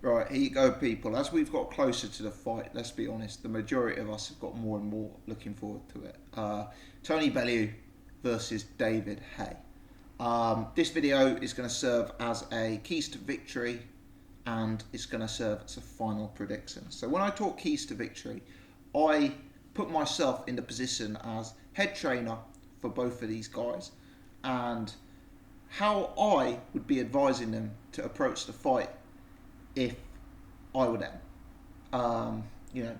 Right, here you go, people. As we've got closer to the fight, let's be honest, the majority of us have got more and more looking forward to it. Tony Bellew versus David Haye. This video is going to serve as a keys to victory, and it's going to serve as a final prediction. So when I talk keys to victory, I put myself in the position as head trainer for both of these guys, and how I would be advising them to approach the fight if I were them.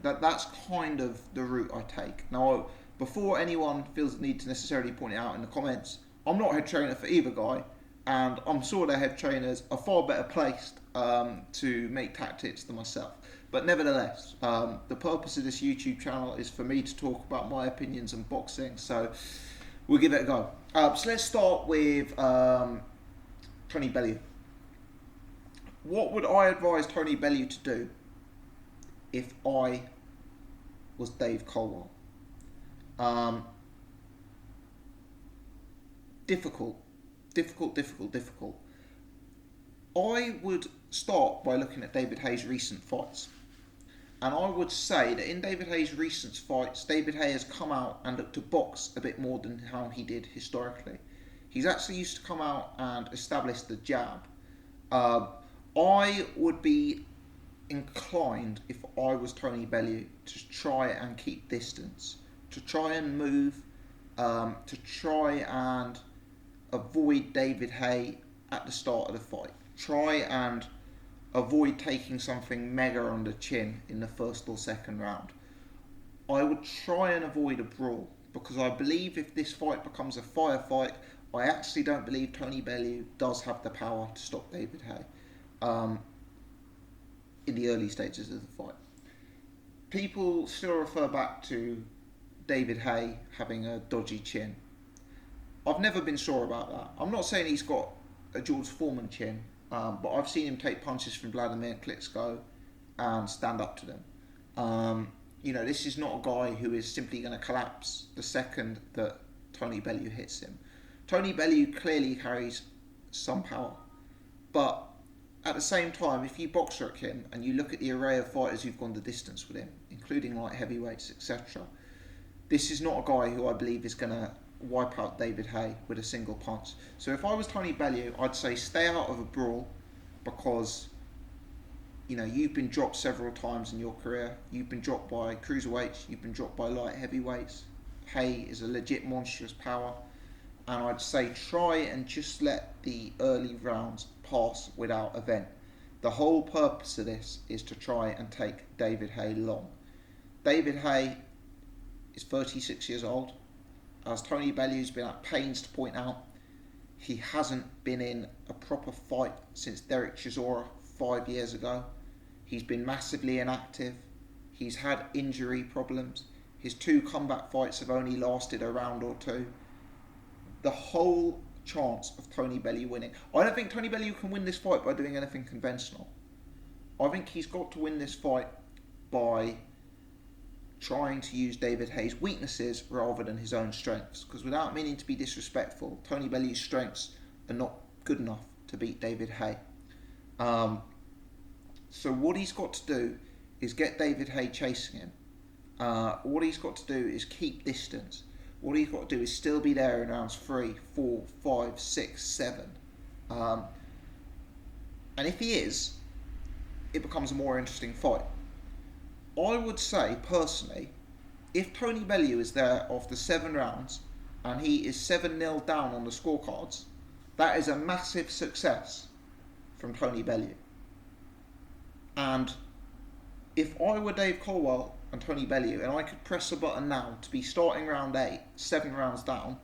That's kind of the route I take. Now, before anyone feels the need to necessarily point it out in the comments, I'm not a head trainer for either guy, and I'm sure their head trainers are far better placed to make tactics than myself. But nevertheless, the purpose of this YouTube channel is for me to talk about my opinions on boxing, so we'll give it a go. So let's start with Tony Bellew. What would I advise Tony Bellew to do if I was Dave Colwell? Difficult. I would start by looking at David Haye's recent fights. And I would say that in David Haye's recent fights, David Haye has come out and looked to box a bit more than how he did historically. He's actually used to come out and establish the jab. I would be inclined, if I was Tony Bellew, to try and keep distance, to try and move, to try and avoid David Haye at the start of the fight. Try and avoid taking something mega on the chin in the first or second round. I would try and avoid a brawl, because I believe if this fight becomes a firefight, I actually don't believe Tony Bellew does have the power to stop David Haye in the early stages of the fight. People still refer back to David Haye having a dodgy chin. I've never been sure about that. I'm not saying he's got a George Foreman chin, but I've seen him take punches from Vladimir Klitschko and stand up to them. This is not a guy who is simply going to collapse the second that Tony Bellew hits him. Tony Bellew clearly carries some power, but at the same time, if you box rock him and you look at the array of fighters who've gone the distance with him, including light heavyweights, etc., this is not a guy who I believe is going to wipe out David Haye with a single punch. So if I was Tony Bellew, I'd say stay out of a brawl, because you've been dropped several times in your career. You've been dropped by cruiserweights, you've been dropped by light heavyweights. Haye is a legit monstrous power, and I'd say try and just let the early rounds pass without event. The whole purpose of this is to try and take David Haye long. David Haye is 36 years old. As Tony Bellew's been at pains to point out, he hasn't been in a proper fight since Derek Chisora 5 years ago. He's been massively inactive. He's had injury problems. His 2 comeback fights have only lasted a round or 2. The whole chance of Tony Bellew winning. I don't think Tony Bellew can win this fight by doing anything conventional. I think he's got to win this fight by trying to use David Haye's weaknesses rather than his own strengths. Because without meaning to be disrespectful, Tony Bellew's strengths are not good enough to beat David Haye. So what he's got to do is get David Haye chasing him. What he's got to do is keep distance. What he's got to do is still be there in rounds 3, 4, 5, 6, 7. And if he is, it becomes a more interesting fight. I would say, personally, if Tony Bellew is there after 7 rounds and he is 7-0 down on the scorecards, that is a massive success from Tony Bellew. And if I were Dave Colwell and Tony Bellew and I could press a button now to be starting round 8, 7 rounds down,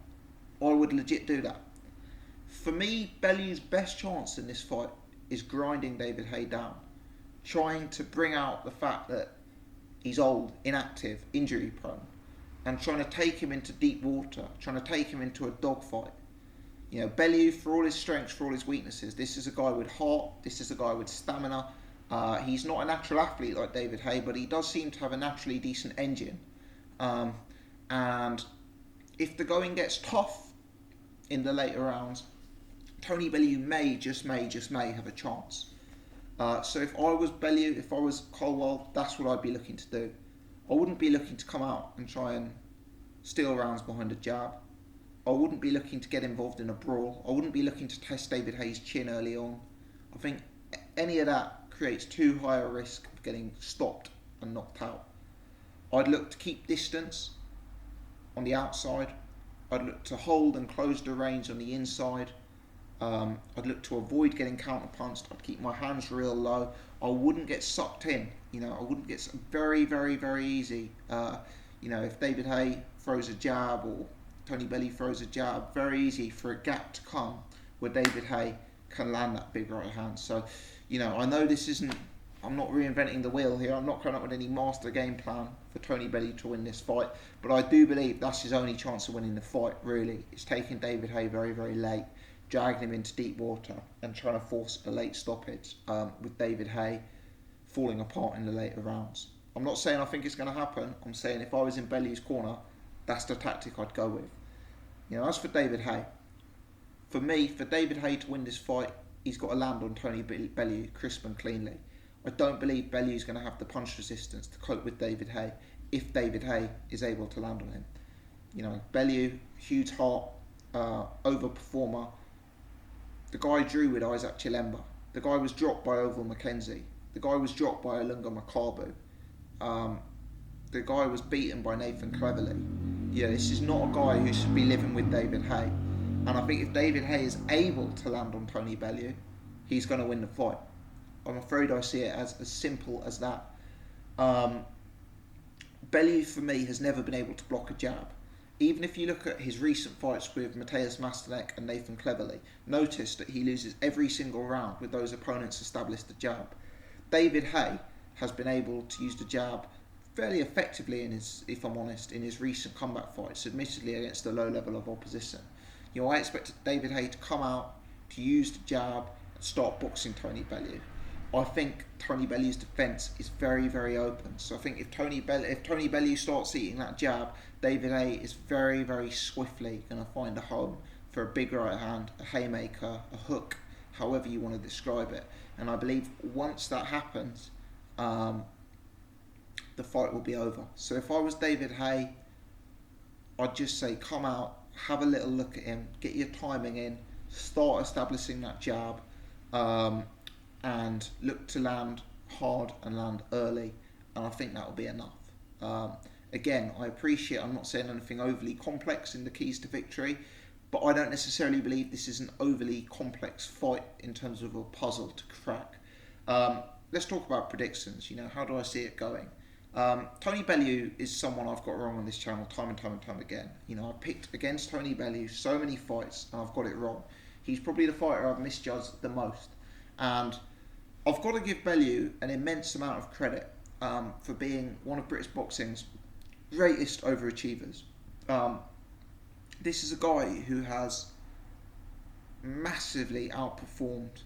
I would legit do that. For me, Bellew's best chance in this fight is grinding David Haye down, trying to bring out the fact that he's old, inactive, injury prone, and trying to take him into deep water, trying to take him into a dogfight. Bellew, for all his strengths, for all his weaknesses, this is a guy with heart, this is a guy with stamina. He's not a natural athlete like David Haye, but he does seem to have a naturally decent engine. And if the going gets tough in the later rounds, Tony Bellew may have a chance. So if I was Bellew, if I was Colwell, that's what I'd be looking to do. I wouldn't be looking to come out and try and steal rounds behind a jab. I wouldn't be looking to get involved in a brawl. I wouldn't be looking to test David Haye's chin early on. I think any of that creates too high a risk of getting stopped and knocked out. I'd look to keep distance on the outside. I'd look to hold and close the range on the inside. I'd look to avoid getting counterpunched. I'd keep my hands real low. I wouldn't get sucked in. I wouldn't get very, very, very easy. If David Haye throws a jab or Tony Bellew throws a jab, very easy for a gap to come where David Haye can land that big right hand. So, I know this isn't, I'm not reinventing the wheel here. I'm not coming up with any master game plan for Tony Bellew to win this fight, but I do believe that's his only chance of winning the fight, really. It's taking David Haye very, very late, dragging him into deep water and trying to force a late stoppage with David Haye falling apart in the later rounds. I'm not saying I think it's going to happen. I'm saying if I was in Bellew's corner, that's the tactic I'd go with. As for David Haye, for me, for David Haye to win this fight, he's got to land on Tony Bellew crisp and cleanly. I don't believe Bellew's going to have the punch resistance to cope with David Haye if David Haye is able to land on him. Bellew, huge heart, overperformer. The guy drew with Isaac Chilemba. The guy was dropped by Oval McKenzie. The guy was dropped by Olunga Makabu. The guy was beaten by Nathan Cleverly. This is not a guy who should be living with David Haye. And I think if David Haye is able to land on Tony Bellew, he's going to win the fight. I'm afraid I see it as simple as that. Bellew, for me, has never been able to block a jab. Even if you look at his recent fights with Mateusz Mastanek and Nathan Cleverly, notice that he loses every single round with those opponents established the jab. David Haye has been able to use the jab fairly effectively in his recent comeback fights, admittedly against a low level of opposition. I expected David Haye to come out, to use the jab, and start boxing Tony Bellew. I think Tony Bellew's defence is very, very open. So I think if Tony Bellew starts eating that jab, David Haye is very, very swiftly going to find a home for a big right hand, a haymaker, a hook, however you want to describe it. And I believe once that happens, the fight will be over. So if I was David Haye, I'd just say come out, have a little look at him, get your timing in, start establishing that jab, and look to land hard and land early, and I think that will be enough. Again, I appreciate I'm not saying anything overly complex in the keys to victory, but I don't necessarily believe this is an overly complex fight in terms of a puzzle to crack. Let's talk about predictions. How do I see it going? Tony Bellew is someone I've got wrong on this channel time and time again. I've picked against Tony Bellew so many fights and I've got it wrong. He's probably the fighter I've misjudged the most, and I've got to give Bellew an immense amount of credit for being one of British boxing's greatest overachievers. This is a guy who has massively outperformed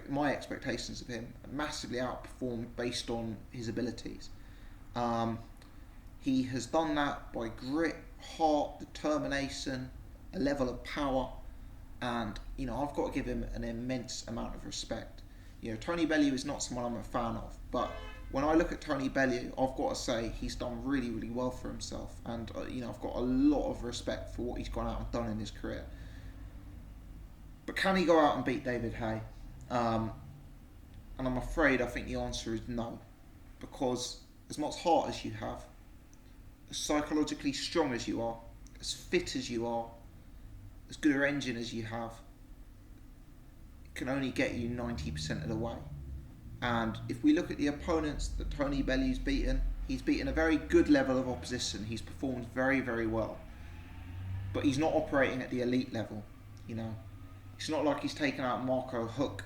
my expectations of him, massively outperformed based on his abilities. He has done that by grit, heart, determination, a level of power, and I've got to give him an immense amount of respect. Tony Bellew is not someone I'm a fan of, but when I look at Tony Bellew, I've got to say he's done really, really well for himself, and I've got a lot of respect for what he's gone out and done in his career. But can he go out and beat David Haye? And I'm afraid I think the answer is no, because as much heart as you have, as psychologically strong as you are, as fit as you are, as good an engine as you have, it can only get you 90% of the way. And if we look at the opponents that Tony Bellew's beaten, he's beaten a very good level of opposition. He's performed very, very well. But he's not operating at the elite level, It's not like he's taken out Marco Huck,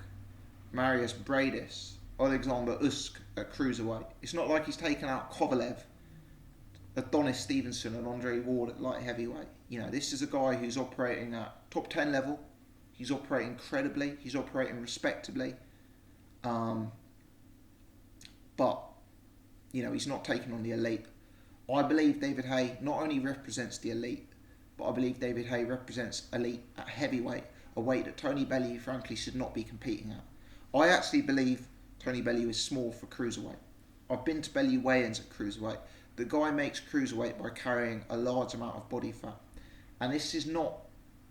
Marius Bradis, Alexander Usyk at cruiserweight. It's not like he's taken out Kovalev, Adonis Stevenson and Andre Ward at light heavyweight. This is a guy who's operating at top 10 level. He's operating credibly. He's operating respectably. But he's not taking on the elite. I believe David Haye not only represents the elite, but I believe David Haye represents elite at heavyweight, a weight that Tony Bellew frankly should not be competing at. I actually believe Tony Bellew is small for cruiserweight. I've been to Bellew weigh-ins at cruiserweight. The guy makes cruiserweight by carrying a large amount of body fat. And this is not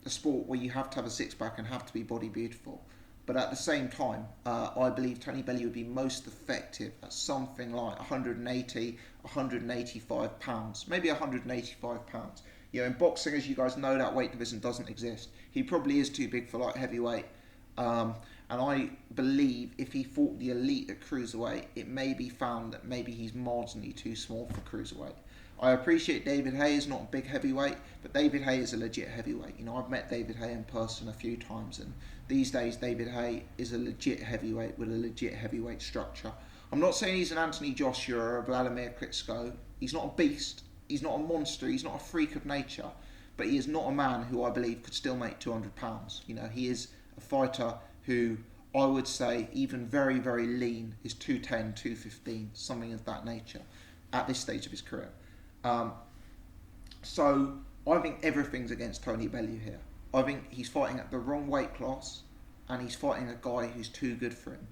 a sport where you have to have a six-pack and have to be body beautiful. But at the same time, I believe Tony Bellew would be most effective at something like 180, 185 pounds, maybe 185 pounds. You know, in boxing, as you guys know, that weight division doesn't exist. He probably is too big for light heavyweight. And I believe if he fought the elite at cruiserweight, it may be found that maybe he's marginally too small for cruiserweight. I appreciate David Haye is not a big heavyweight, but David Haye is a legit heavyweight. You know, I've met David Haye in person a few times, and these days David Haye is a legit heavyweight with a legit heavyweight structure. I'm not saying he's an Anthony Joshua or a Vladimir Klitschko. He's not a beast. He's not a monster. He's not a freak of nature. But he is not a man who I believe could still make 200 pounds. You know, he is a fighter who I would say, even very, very lean, is 210, 215, something of that nature at this stage of his career. So I think everything's against Tony Bellew here. I think he's fighting at the wrong weight class, and he's fighting a guy who's too good for him.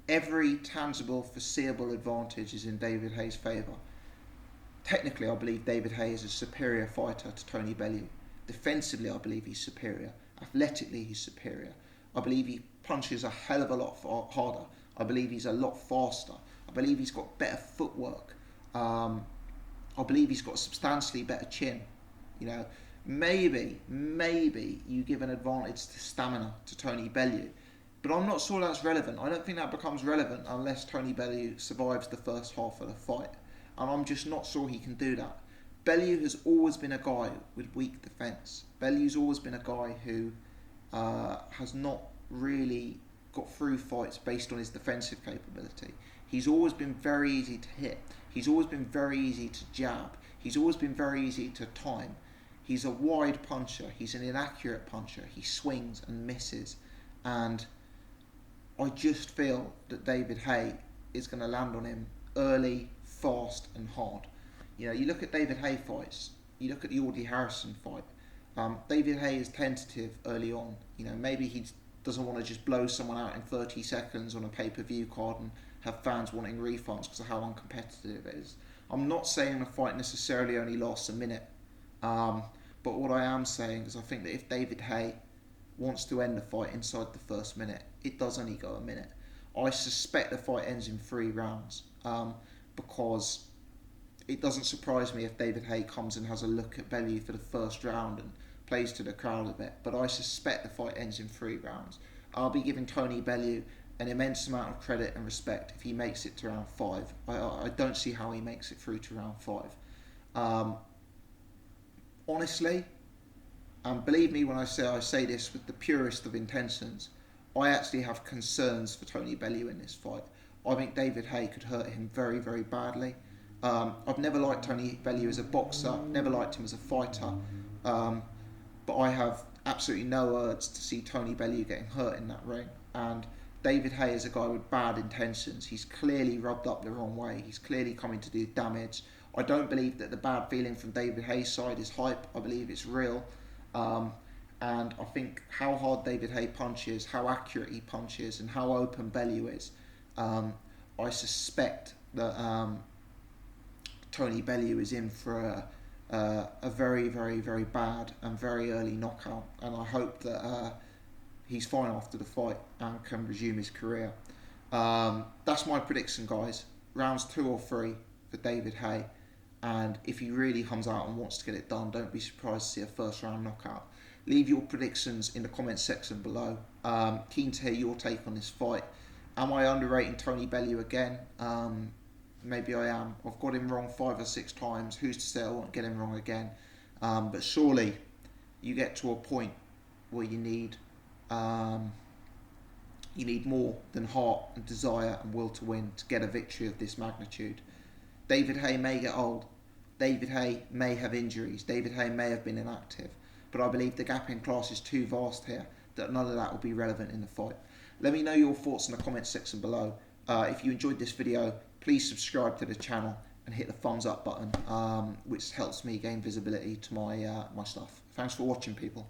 Every tangible, foreseeable advantage is in David Haye's favour. Technically, I believe David Haye is a superior fighter to Tony Bellew. Defensively, I believe he's superior. Athletically, he's superior. I believe he punches a hell of a lot harder. I believe he's a lot faster. I believe he's got better footwork. I believe he's got a substantially better chin. You know, maybe you give an advantage to stamina to Tony Bellew, but I'm not sure that's relevant. I don't think that becomes relevant unless Tony Bellew survives the first half of the fight, and I'm just not sure he can do that. Bellew has always been a guy with weak defence. Bellew's always been a guy who has not really got through fights based on his defensive capability. He's always been very easy to hit. He's always been very easy to jab. He's always been very easy to time. He's a wide puncher. He's an inaccurate puncher. He swings and misses. And I just feel that David Haye is going to land on him early, fast and hard. You know, you look at David Haye fights. You look at the Audley Harrison fight. David Haye is tentative early on. You know, maybe he doesn't want to just blow someone out in 30 seconds on a pay-per-view card and have fans wanting refunds because of how uncompetitive it is. I'm not saying the fight necessarily only lasts a minute, but what I am saying is I think that if David Haye wants to end the fight inside the first minute, it does only go a minute. I suspect the fight ends in 3 rounds because it doesn't surprise me if David Haye comes and has a look at Bellew for the first round and plays to the crowd a bit, but I suspect the fight ends in 3 rounds. I'll be giving Tony Bellew an immense amount of credit and respect if he makes it to round 5. I don't see how he makes it through to round 5. Honestly, and believe me when I say this with the purest of intentions, I actually have concerns for Tony Bellew in this fight. I think David Haye could hurt him very, very badly. I've never liked Tony Bellew as a boxer, never liked him as a fighter, but I have absolutely no urge to see Tony Bellew getting hurt in that ring. And David Haye is a guy with bad intentions. He's clearly rubbed up the wrong way. He's clearly coming to do damage. I don't believe that the bad feeling from David Haye's side is hype. I believe it's real. And I think how hard David Haye punches, how accurate he punches, and how open Bellew is, I suspect that Tony Bellew is in for a very, very, very bad and very early knockout. And I hope that he's fine after the fight and can resume his career. That's my prediction, guys. Rounds 2 or 3 for David Haye. And if he really comes out and wants to get it done, don't be surprised to see a first round knockout. Leave your predictions in the comments section below. Keen to hear your take on this fight. Am I underrating Tony Bellew again? Maybe I am. I've got him wrong 5 or 6 times. Who's to say I won't get him wrong again? But surely you get to a point where you need more than heart and desire and will to win to get a victory of this magnitude. David Haye may get old. David Haye may have injuries. David Haye may have been inactive. But I believe the gap in class is too vast here that none of that will be relevant in the fight. Let me know your thoughts in the comments section below. If you enjoyed this video, please subscribe to the channel and hit the thumbs up button, which helps me gain visibility to my stuff. Thanks for watching, people.